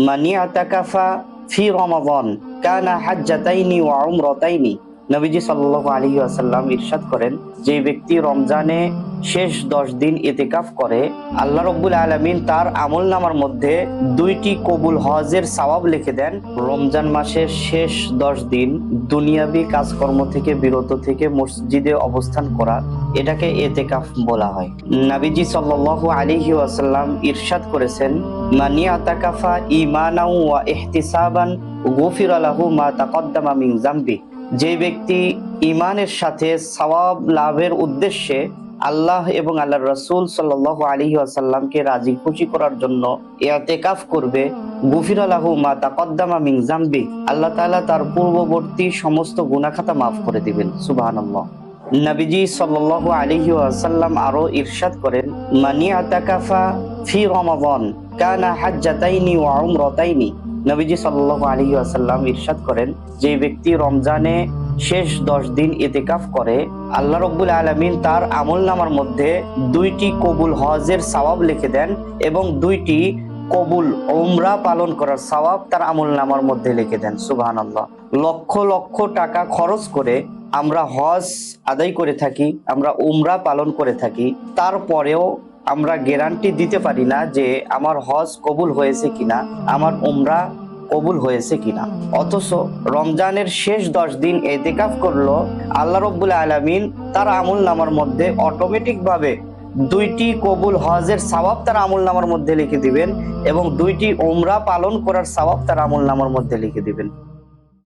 মানি আতাকাফা ফি রমাদান কানা হাজ্জাতাইনি ওয়া উমরাতাইনি। নবীজি সাল্লাল্লাহু আলাইহি ওয়াসাল্লাম ইরশাদ করেন, যে ব্যক্তি রমজানে শেষ 10 দিন ইতিকাফ করে, আল্লাহ রাব্বুল আলামিন তার আমলনামার মধ্যে 2টি কবুল হজের সওয়াব লিখে দেন। রমজান মাসের শেষ 10 দিন দুনিয়াবি কাজকর্ম থেকে বিরত থেকে মসজিদে অবস্থান করা, এটাকে ইতিকাফ বলা হয়। নবীজি সাল্লাল্লাহু আলাইহি ওয়াসাল্লাম ইরশাদ করেছেন, মানি আতাকাফা ঈমানাও ওয়া ইহতিসাবান গুফিরা লাহু মা তাকদ্দামা মিন যামবি। যে ব্যক্তি ঈমানের সাথে সওয়াব লাভের উদ্দেশ্যে আল্লাহ এবং আল্লাহর রাসূল সাল্লাল্লাহু আলাইহি ওয়াসাল্লামকে রাজি খুশি করার জন্য ইতিকাফ করবে, গুফিরা লাহু মা তাকদ্দামা মিন যামবি, আল্লাহ তাআলা তার পূর্ববর্তী সমস্ত গুনাহ খাতা মাফ করে দিবেন। সুবহানাল্লাহ। নবীজি সাল্লাল্লাহু আলাইহি ওয়াসাল্লাম আরো ইরশাদ করেন, মানি আতাকাফা ফি রমাদান কানা হাজ্জাতাইনি ওয়া উমরাতাইনি। নবীজি সাল্লাল্লাহু আলাইহি ওয়াসাল্লাম ইরশাদ করেন, যে ব্যক্তি রমজানে শেষ 10 দিন ইতিকাফ করে, আল্লাহ রাব্বুল আলামিন তার আমলনামার মধ্যে 2টি কবুল হজের সওয়াব লিখে দেন এবং 2টি কবুল উমরা পালন করার সওয়াব তার আমলনামার মধ্যে লিখে দেন। সুবহানাল্লাহ। লক্ষ লক্ষ টাকা খরচ করে আমরা হজ আদায় করে থাকি, আমরা উমরা পালন করে থাকি, তারপরেও আমরা গ্যারান্টি দিতে পারি না যে আমার হজ কবুল হয়েছে কিনা, আমার উমরা কবুল হয়েছে কিনা। অথচ রমজানের শেষ 10 দিন ইতিকাফ করলো, আল্লাহ রাব্বুল আলামিন তার আমলনামার মধ্যে অটোমেটিক ভাবে 2টি কবুল হজের সওয়াব তার আমলনামার মধ্যে লিখে দিবেন এবং 2টি উমরা পালন করার সওয়াব তার আমলনামার মধ্যে লিখে দিবেন।